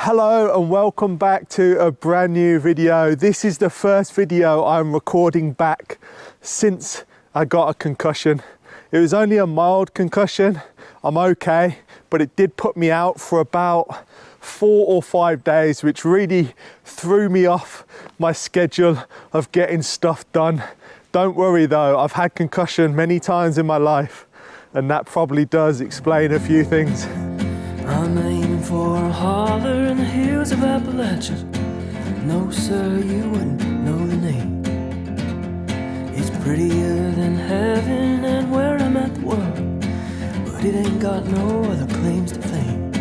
Hello and welcome back to a brand new video. This is the first video I'm recording back since I got a concussion. It was only a mild concussion, I'm okay, but it did put me out for about 4 or 5 days, which really threw me off my schedule of getting stuff done. Don't worry though, I've had concussion many times in my life, and that probably does explain a few things. I'm aiming for a holler in the hills of Appalachia. No sir, you wouldn't know the name. It's prettier than heaven and where I'm at the world, but it ain't got no other claims to fame.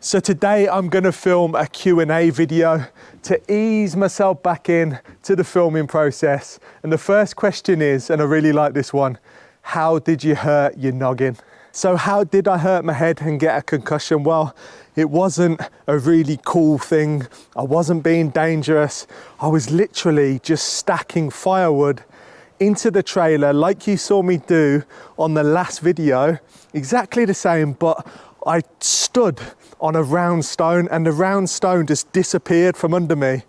So today I'm going to film a Q&A video to ease myself back in to the filming process. And the first question is, and I really like this one, how did you hurt your noggin? So how did I hurt my head and get a concussion? Well, it wasn't a really cool thing. I wasn't being dangerous. I was literally just stacking firewood into the trailer like you saw me do on the last video. Exactly the same, but I stood on a round stone and the round stone just disappeared from under me.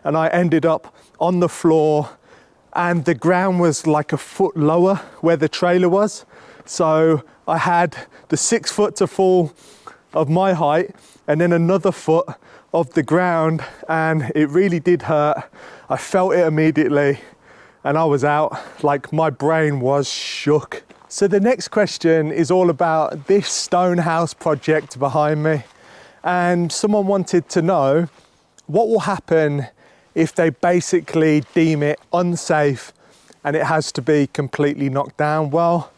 And I ended up on the floor, and the ground was like a foot lower where the trailer was. So I had the 6 foot to fall of my height and then another foot of the ground, and it really did hurt. I felt it immediately and I was out, like my brain was shook. So the next question is all about this Stonehouse project behind me. And someone wanted to know what will happen if they basically deem it unsafe and it has to be completely knocked down. Well,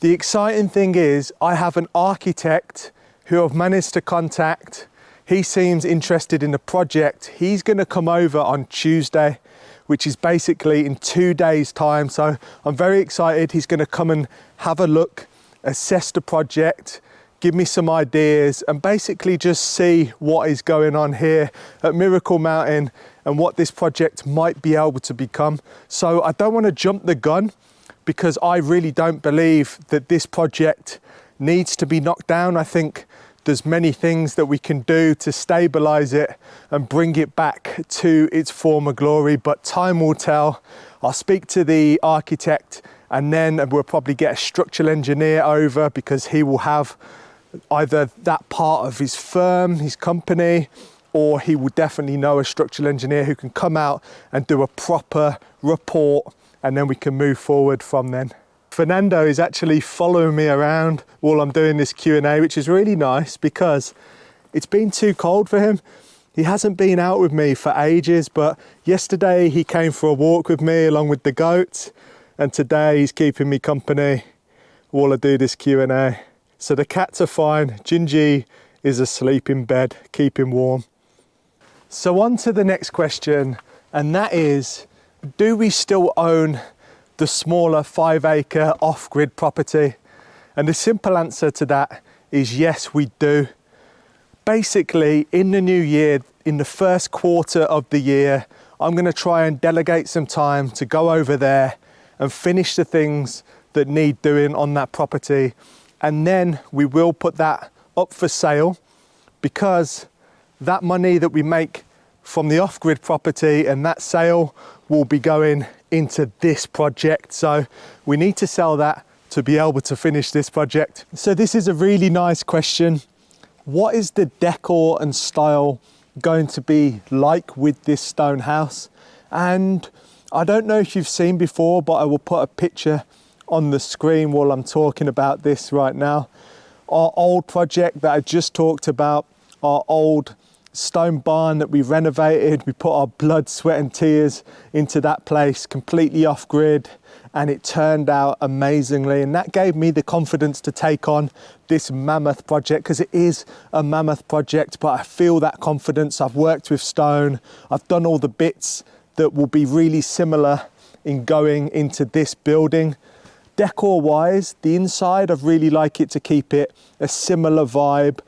the exciting thing is I have an architect who I've managed to contact. He seems interested in the project. He's going to come over on Tuesday, which is basically in 2 days' time. So I'm very excited. He's going to come and have a look, assess the project, give me some ideas, and basically just see what is going on here at Miracle Mountain and what this project might be able to become. So I don't want to jump the gun, because I really don't believe that this project needs to be knocked down. I think there's many things that we can do to stabilize it and bring it back to its former glory, but time will tell. I'll speak to the architect and then we'll probably get a structural engineer over, because he will have either that part of his firm, his company, or he will definitely know a structural engineer who can come out and do a proper report, and then we can move forward from then. Fernando is actually following me around while I'm doing this Q&A, which is really nice because it's been too cold for him. He hasn't been out with me for ages, but yesterday he came for a walk with me along with the goats, and today he's keeping me company while I do this Q&A. So the cats are fine. Ginjey is asleep in bed, keeping warm. So on to the next question, and that is, do we still own the smaller 5-acre off-grid property? And the simple answer to that is yes, we do. Basically, in the new year, in the first quarter of the year, I'm going to try and delegate some time to go over there and finish the things that need doing on that property. And then we will put that up for sale, because that money that we make from the off-grid property and that sale will be going into this project. So we need to sell that to be able to finish this project. So this is a really nice question. What is the decor and style going to be like with this stone house? And I don't know if you've seen before, but I will put a picture on the screen while I'm talking about this right now. Our old project that I just talked about, our old stone barn that we renovated, we put our blood, sweat and tears into that place, completely off grid, and it turned out amazingly. And that gave me the confidence to take on this mammoth project, because it is a mammoth project, but I feel that confidence. I've worked with stone, I've done all the bits that will be really similar in going into this building. Decor wise, the inside, I'd really like it to keep it a similar vibe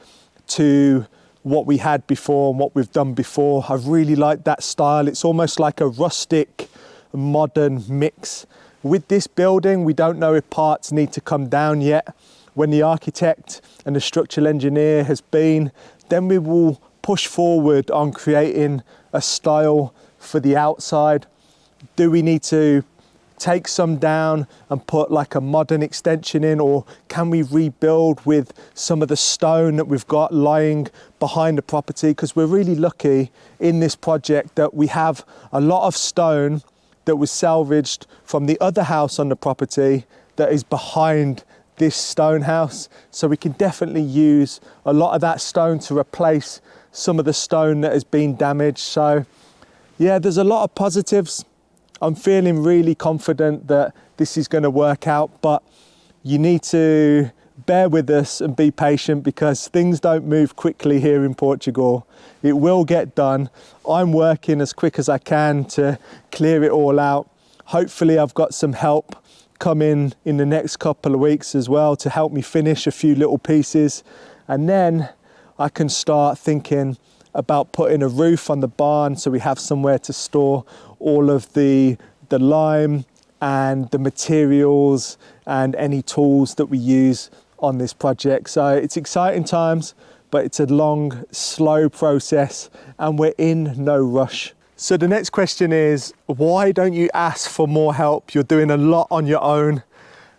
to what we had before and what we've done before. I really like that style. It's almost like a rustic, modern mix. With this building, we don't know if parts need to come down yet, when the architect and the structural engineer has been, then we will push forward on creating a style for the outside. Do we need to take some down and put like a modern extension in, or can we rebuild with some of the stone that we've got lying behind the property? Because we're really lucky in this project that we have a lot of stone that was salvaged from the other house on the property that is behind this Stonehouse. So we can definitely use a lot of that stone to replace some of the stone that has been damaged. So yeah, there's a lot of positives. I'm feeling really confident that this is going to work out, but you need to bear with us and be patient because things don't move quickly here in Portugal. It will get done. I'm working as quick as I can to clear it all out. Hopefully I've got some help coming in the next couple of weeks as well to help me finish a few little pieces, and then I can start thinking about putting a roof on the barn so we have somewhere to store all of the lime and the materials and any tools that we use on this project. So it's exciting times, but it's a long, slow process and we're in no rush. So the next question is, why don't you ask for more help? You're doing a lot on your own.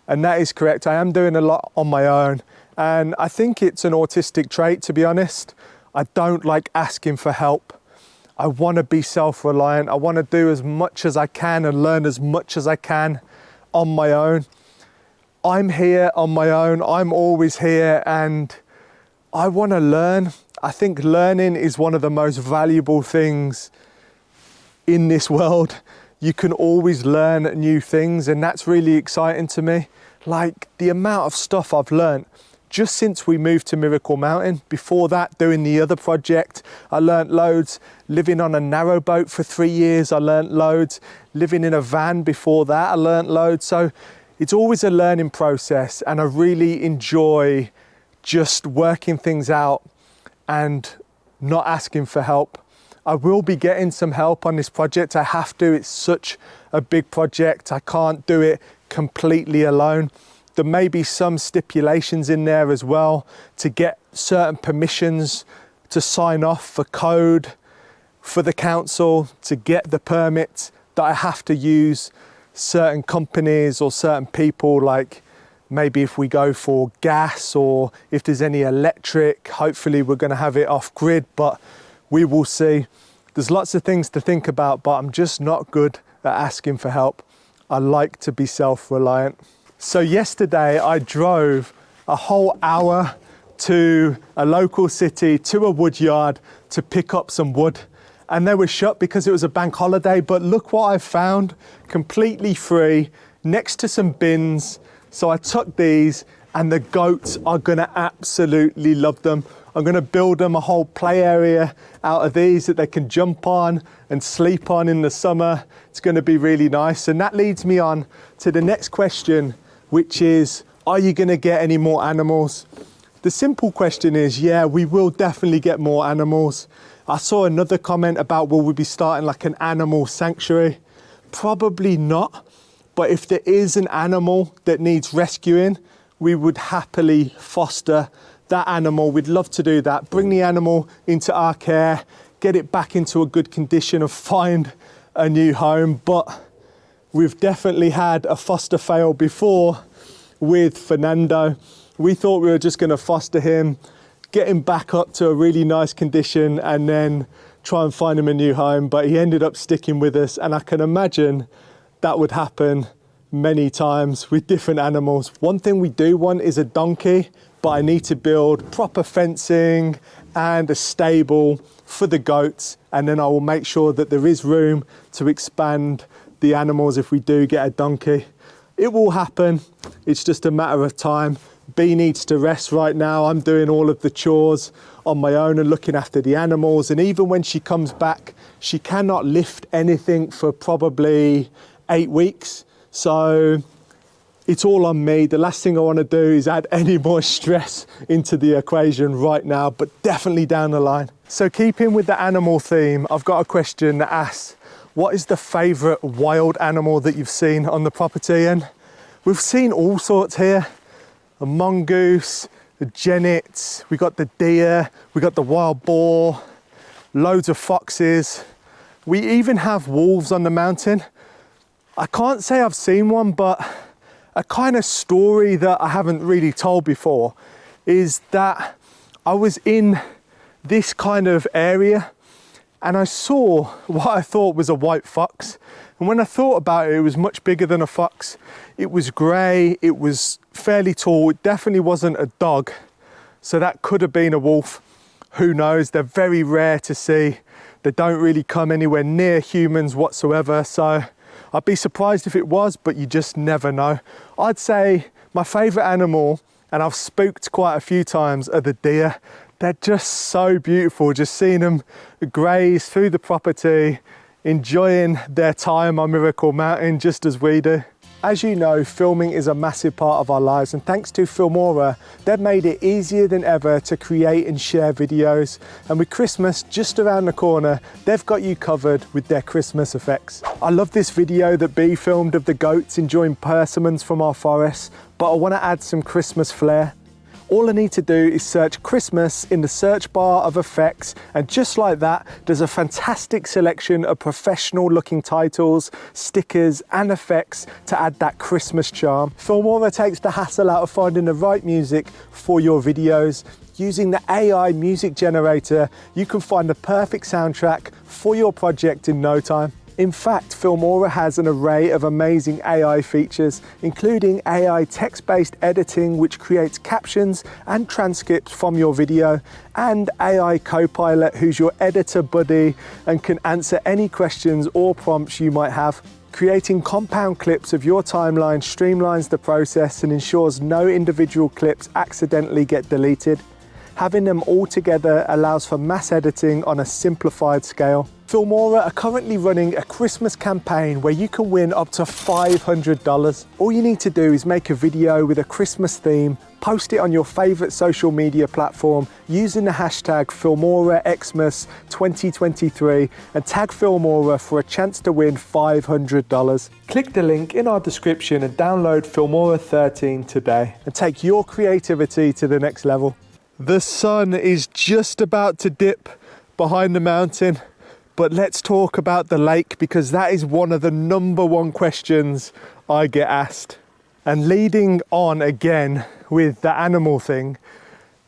And that is correct. I am doing a lot on my own. And I think it's an autistic trait, to be honest. I don't like asking for help. I want to be self-reliant. I want to do as much as I can and learn as much as I can on my own. I'm here on my own. I'm always here and I want to learn. I think learning is one of the most valuable things in this world. You can always learn new things and that's really exciting to me. Like the amount of stuff I've learned just since we moved to Miracle Mountain. Before that, doing the other project, I learnt loads. Living on a narrowboat for 3 years, I learnt loads. Living in a van before that, I learnt loads. So it's always a learning process and I really enjoy just working things out and not asking for help. I will be getting some help on this project. I have to, it's such a big project. I can't do it completely alone. There may be some stipulations in there as well to get certain permissions to sign off for code for the council, to get the permit that I have to use certain companies or certain people, like maybe if we go for gas or if there's any electric. Hopefully we're going to have it off grid, but we will see. There's lots of things to think about, but I'm just not good at asking for help. I like to be self-reliant. So yesterday I drove a whole hour to a local city, to a wood yard to pick up some wood. And they were shut because it was a bank holiday, but look what I found, completely free, next to some bins. So I took these and the goats are gonna absolutely love them. I'm gonna build them a whole play area out of these that they can jump on and sleep on in the summer. It's gonna be really nice. And that leads me on to the next question, which is, are you gonna get any more animals? The simple question is, yeah, we will definitely get more animals. I saw another comment about, will we be starting like an animal sanctuary? Probably not, but if there is an animal that needs rescuing, we would happily foster that animal. We'd love to do that. Bring the animal into our care, get it back into a good condition and find a new home. But we've definitely had a foster fail before with Fernando. We thought we were just going to foster him, get him back up to a really nice condition and then try and find him a new home. But he ended up sticking with us, and I can imagine that would happen many times with different animals. One thing we do want is a donkey, but I need to build proper fencing and a stable for the goats, and then I will make sure that there is room to expand the animals if we do get a donkey. It will happen, it's just a matter of time. Bee needs to rest right now. I'm doing all of the chores on my own and looking after the animals, and even when she comes back, she cannot lift anything for probably 8 weeks. So it's all on me. The last thing I want to do is add any more stress into the equation right now, but definitely down the line. So keeping with the animal theme, I've got a question that asks, what is the favourite wild animal that you've seen on the property? And we've seen all sorts here. a mongoose, the genets, we got the deer, we got the wild boar, loads of foxes. We even have wolves on the mountain. I can't say I've seen one, but a kind of story that I haven't really told before is that I was in this kind of area and I saw what I thought was a white fox. And when I thought about it, it was much bigger than a fox. It was grey, it was fairly tall, it definitely wasn't a dog. So that could have been a wolf. Who knows? They're very rare to see. They don't really come anywhere near humans whatsoever. So I'd be surprised if it was, but you just never know. I'd say my favourite animal, and I've spooked quite a few times, are the deer. They're just so beautiful, just seeing them graze through the property, enjoying their time on Miracle Mountain just as we do. As you know, filming is a massive part of our lives, and thanks to Filmora, they've made it easier than ever to create and share videos. And with Christmas just around the corner, they've got you covered with their Christmas effects. I love this video that Bee filmed of the goats enjoying persimmons from our forest, but I want to add some Christmas flair. All I need to do is search Christmas in the search bar of effects, and just like that, there's a fantastic selection of professional looking titles, stickers and effects to add that Christmas charm. Filmora takes the hassle out of finding the right music for your videos. Using the AI music generator, you can find the perfect soundtrack for your project in no time. In fact, Filmora has an array of amazing AI features, including AI text-based editing, which creates captions and transcripts from your video, and AI Copilot, who's your editor buddy and can answer any questions or prompts you might have. Creating compound clips of your timeline streamlines the process and ensures no individual clips accidentally get deleted. Having them all together allows for mass editing on a simplified scale. Filmora are currently running a Christmas campaign where you can win up to $500. All you need to do is make a video with a Christmas theme, post it on your favorite social media platform using the hashtag FilmoraXmas2023 and tag Filmora for a chance to win $500. Click the link in our description and download Filmora 13 today and take your creativity to the next level. The sun is just about to dip behind the mountain, but let's talk about the lake because that is one of the #1 questions I get asked. And leading on again with the animal thing,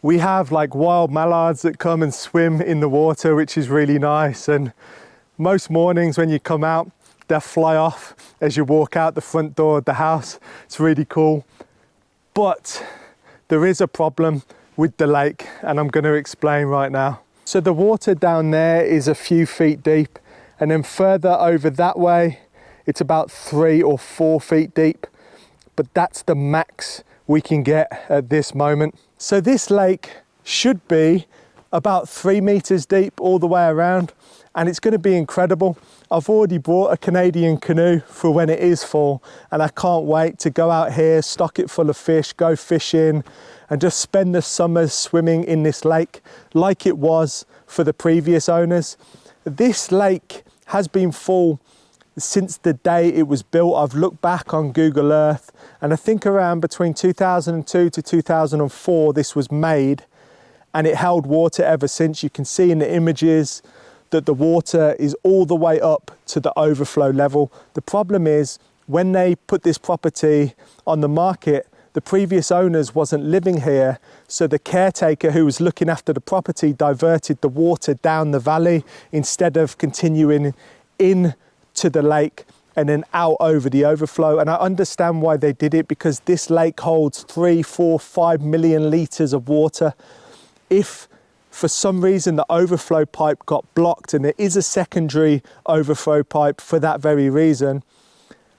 we have like wild mallards that come and swim in the water, which is really nice. And most mornings when you come out, they'll fly off as you walk out the front door of the house. It's really cool. But there is a problem with the lake, and I'm going to explain right now. So the water down there is a few feet deep, and then further over that way, it's about 3 or 4 feet deep, but that's the max we can get at this moment. So this lake should be about 3 meters deep all the way around, and it's going to be incredible. I've already brought a Canadian canoe for when it is full, and I can't wait to go out here, stock it full of fish, go fishing, and just spend the summers swimming in this lake like it was for the previous owners. This lake has been full since the day it was built. I've looked back on Google Earth, and I think around between 2002 to 2004 this was made, and it held water ever since. You can see in the images that the water is all the way up to the overflow level. The problem is when they put this property on the market, the previous owners wasn't living here, so the caretaker who was looking after the property diverted the water down the valley instead of continuing in to the lake and then out over the overflow. And I understand why they did it, because this lake holds 3, 4, 5 million litres of water. If for some reason the overflow pipe got blocked, and there is a secondary overflow pipe for that very reason,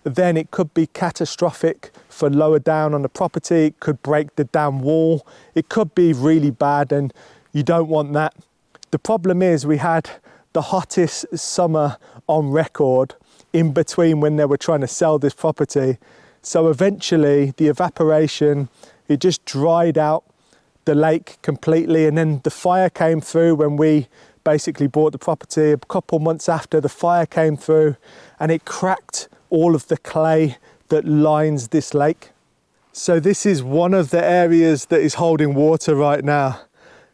then it could be catastrophic for lower down on the property. It could break the dam wall. It could be really bad, and you don't want that. The problem is we had the hottest summer on record in between when they were trying to sell this property. So eventually the evaporation, it just dried out the lake completely, and then the fire came through when we basically bought the property. A couple months after, the fire came through and it cracked all of the clay that lines this lake. So this is one of the areas that is holding water right now.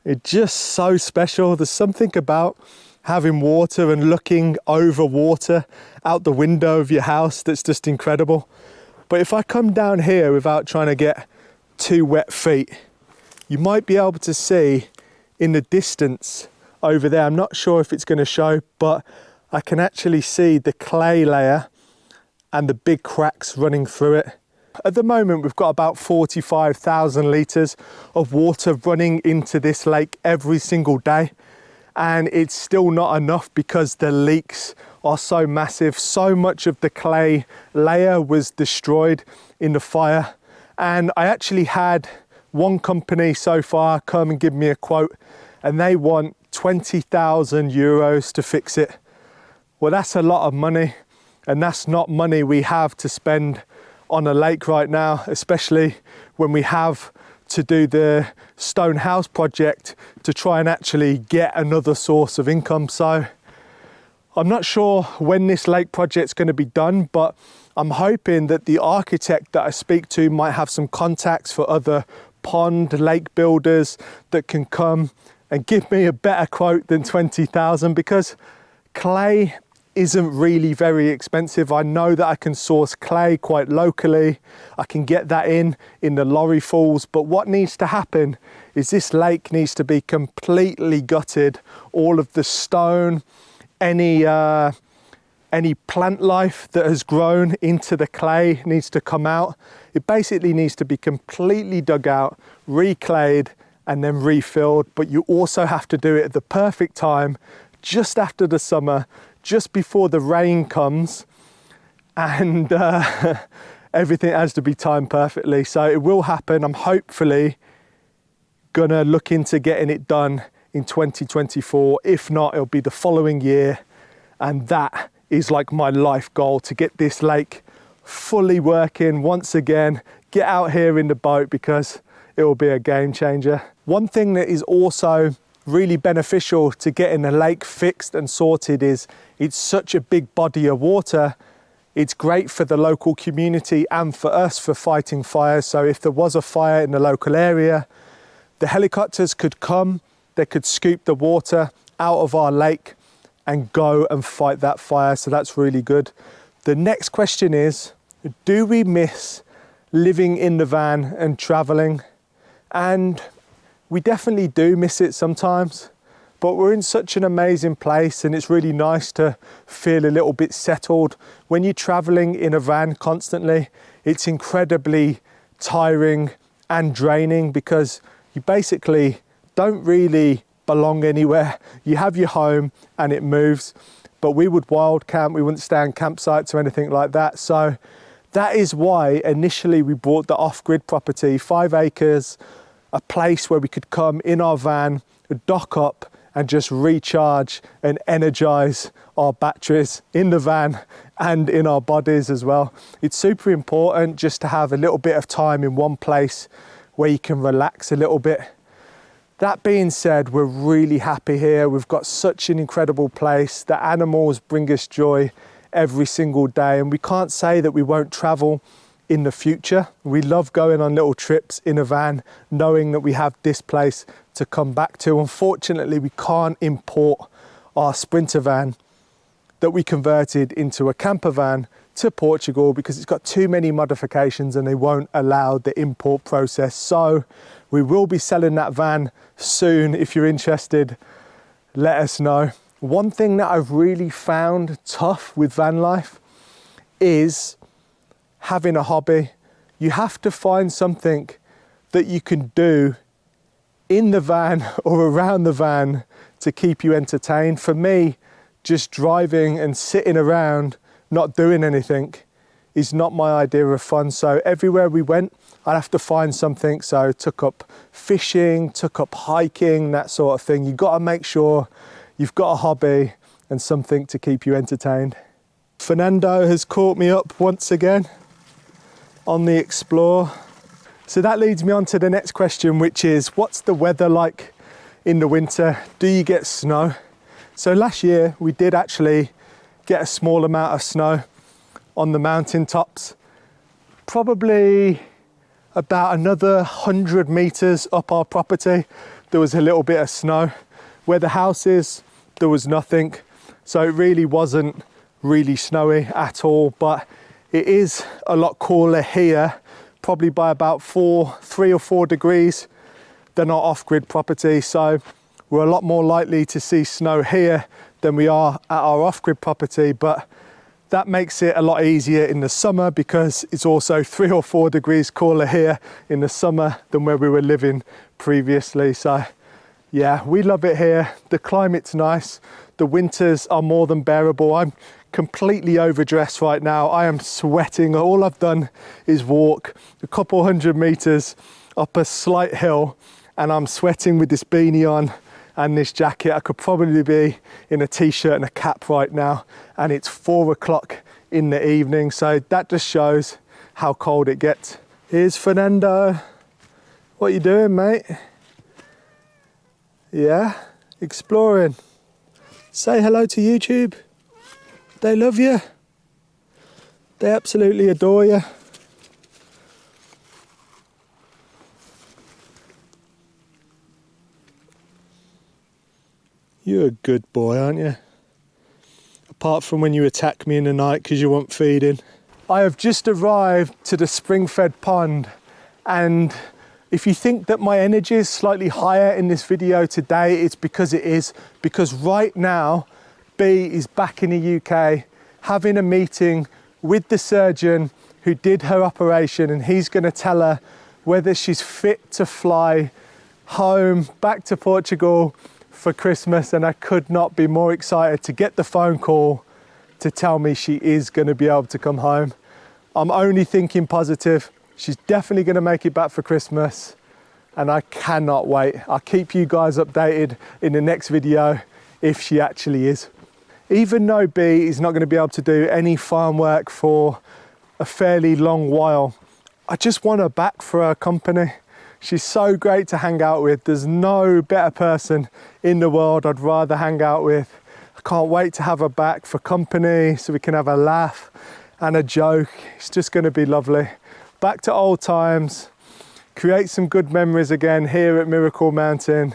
It's just so special. There's something about having water and looking over water out the window of your house that's just incredible. But if I come down here without trying to get too wet feet, you might be able to see in the distance over there, I'm not sure if it's going to show, but I can actually see the clay layer and the big cracks running through it. At the moment, we've got about 45,000 litres of water running into this lake every single day. And it's still not enough because the leaks are so massive. So much of the clay layer was destroyed in the fire. And I actually had one company so far come and give me a quote, and they want 20,000 euros to fix it. Well, that's a lot of money, and that's not money we have to spend on a lake right now, especially when we have to do the Stonehouse project to try and actually get another source of income. So I'm not sure when this lake project's going to be done, but I'm hoping that the architect that I speak to might have some contacts for other pond lake builders that can come and give me a better quote than 20,000, because clay isn't really very expensive. I know that I can source clay quite locally. I can get that in the lorry falls, but what needs to happen is this lake needs to be completely gutted. All of the stone, any plant life that has grown into the clay needs to come out. It basically needs to be completely dug out, reclayed, and then refilled. But you also have to do it at the perfect time, just after the summer, just before the rain comes, and everything has to be timed perfectly. So it will happen. I'm hopefully gonna look into getting it done in 2024. If not, it'll be the following year. And that is like my life goal, to get this lake fully working once again, get out here in the boat, because it will be a game changer. One thing that is also really beneficial to getting the lake fixed and sorted is it's such a big body of water. It's great for the local community and for us for fighting fires. So if there was a fire in the local area, the helicopters could come, they could scoop the water out of our lake and go and fight that fire. So that's really good. The next question is, do we miss living in the van and traveling? And we definitely do miss it sometimes, but we're in such an amazing place and it's really nice to feel a little bit settled. When you're traveling in a van constantly, it's incredibly tiring and draining because you basically don't really belong anywhere. You have your home and it moves, but we would wild camp, we wouldn't stay on campsites or anything like that. So that is why initially we bought the Offgrid property, 5 acres, a place where we could come in our van, dock up and just recharge and energize our batteries in the van and in our bodies as well. It's super important just to have a little bit of time in one place where you can relax a little bit. That being said, we're really happy here. We've got such an incredible place. The animals bring us joy every single day, and we can't say that we won't travel in the future. We love going on little trips in a van, knowing that we have this place to come back to. Unfortunately, we can't import our Sprinter van that we converted into a camper van to Portugal because it's got too many modifications and they won't allow the import process. So we will be selling that van soon. If you're interested, let us know. One thing that I've really found tough with van life is having a hobby. You have to find something that you can do in the van or around the van to keep you entertained. For me, just driving and sitting around not doing anything is not my idea of fun. So everywhere we went, I'd have to find something. So took up fishing, took up hiking, that sort of thing. You've got to make sure you've got a hobby and something to keep you entertained. Fernando has caught me up once again on the Explore. So that leads me on to the next question, which is, what's the weather like in the winter? Do you get snow? So last year we did actually get a small amount of snow on the mountain tops. Probably about another 100 meters up our property, there was a little bit of snow. Where the house is, there was nothing. So it really wasn't really snowy at all, but it is a lot cooler here, probably by about 3 or 4 degrees than our off-grid property. So we're a lot more likely to see snow here than we are at our off-grid property, but that makes it a lot easier in the summer because it's also 3 or 4 degrees cooler here in the summer than where we were living previously. So yeah, we love it here. The climate's nice. The winters are more than bearable. I'm completely overdressed right now. I am sweating. All I've done is walk a couple 100 meters up a slight hill and I'm sweating with this beanie on and this jacket. I could probably be in a t-shirt and a cap right now, and it's 4 o'clock in the evening, so that just shows how cold it gets. Here's Fernando. What you doing, mate? Yeah, exploring. Say hello to YouTube. They love you. They absolutely adore you. You're a good boy, aren't you? Apart from when you attack me in the night because you want feeding. I have just arrived to the spring-fed pond, and if you think that my energy is slightly higher in this video today, it's because it is. Because right now, Bee is back in the UK having a meeting with the surgeon who did her operation, and he's going to tell her whether she's fit to fly home back to Portugal for Christmas. And I could not be more excited to get the phone call to tell me she is going to be able to come home. I'm only thinking positive. She's definitely going to make it back for Christmas, and I cannot wait. I'll keep you guys updated in the next video if she actually is. Even though Bee is not going to be able to do any farm work for a fairly long while, I just want her back for her company. She's so great to hang out with. There's no better person in the world I'd rather hang out with. I can't wait to have her back for company so we can have a laugh and a joke. It's just going to be lovely. Back to old times, create some good memories again here at Miracle Mountain.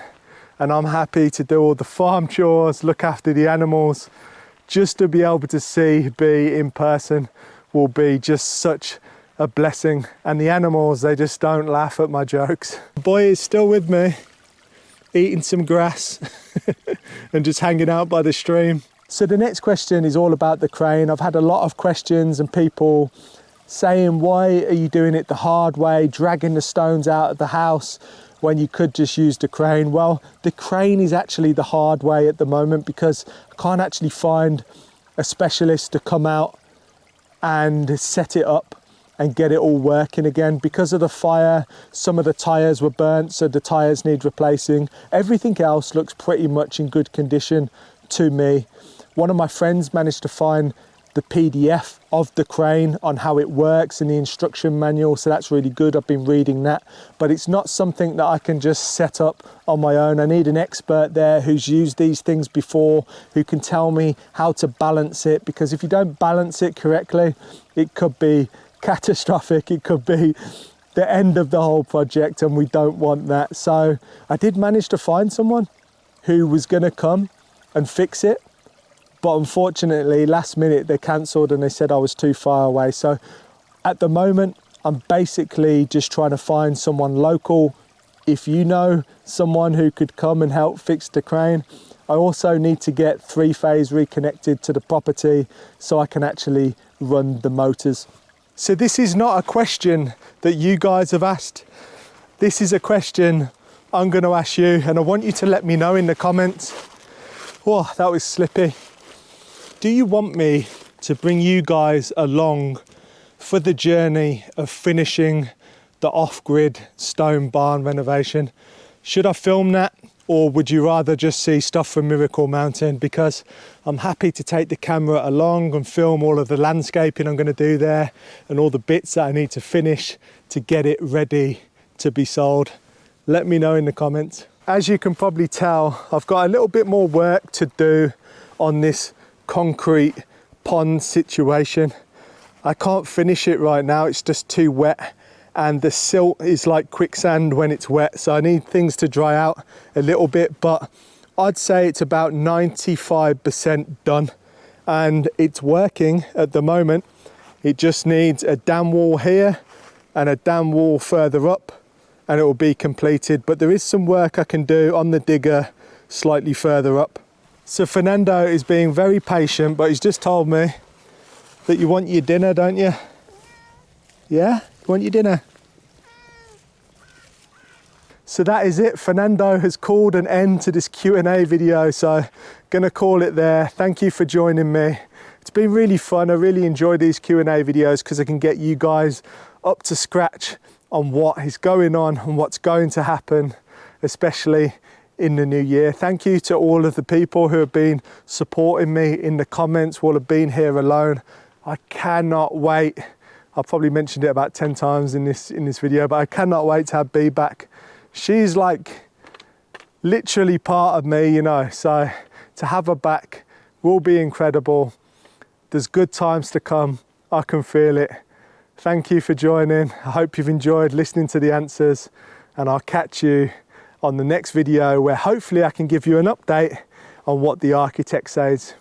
And I'm happy to do all the farm chores, look after the animals. Just to be able to see Bee in person will be just such a blessing. And the animals, they just don't laugh at my jokes. The boy is still with me, eating some grass and just hanging out by the stream. So the next question is all about the crane. I've had a lot of questions and people saying, why are you doing it the hard way, dragging the stones out of the house when you could just use the crane? Well, the crane is actually the hard way at the moment because I can't actually find a specialist to come out and set it up and get it all working again. Because of the fire, some of the tyres were burnt, so the tyres need replacing. Everything else looks pretty much in good condition to me. One of my friends managed to find the PDF of the crane on how it works and the instruction manual, so that's really good. I've been reading that, but it's not something that I can just set up on my own. I need an expert there who's used these things before, who can tell me how to balance it, because if you don't balance it correctly, it could be catastrophic. It could be the end of the whole project, and we don't want that. So I did manage to find someone who was going to come and fix it, but unfortunately last minute they cancelled and they said I was too far away. So at the moment I'm basically just trying to find someone local. If you know someone who could come and help fix the crane, I also need to get 3-phase reconnected to the property so I can actually run the motors. So this is not a question that you guys have asked. This is a question I'm going to ask you, and I want you to let me know in the comments. Whoa, that was slippy. Do you want me to bring you guys along for the journey of finishing the off-grid stone barn renovation? Should I film that, or would you rather just see stuff from Miracle Mountain? Because I'm happy to take the camera along and film all of the landscaping I'm going to do there and all the bits that I need to finish to get it ready to be sold. Let me know in the comments. As you can probably tell, I've got a little bit more work to do on this concrete pond situation. I can't finish it right now, it's just too wet and the silt is like quicksand when it's wet, so I need things to dry out a little bit, but I'd say it's about 95% done, and it's working at the moment. It just needs a dam wall here and a dam wall further up, and it will be completed. But there is some work I can do on the digger slightly further up. So Fernando is being very patient, but he's just told me that you want your dinner, don't you? Yeah? You want your dinner? So that is it. Fernando has called an end to this Q&A video, so gonna call it there. Thank you for joining me. It's been really fun. I really enjoy these Q&A videos because I can get you guys up to scratch on what is going on and what's going to happen, especially in the new year. Thank you to all of the people who have been supporting me in the comments, will have been here alone. I cannot wait. I've probably mentioned it about 10 times in this video, but I cannot wait to have Bee back. She's like literally part of me, you know, so to have her back will be incredible. There's good times to come. I can feel it. Thank you for joining. I hope you've enjoyed listening to the answers, and I'll catch you on the next video where hopefully I can give you an update on what the architect says.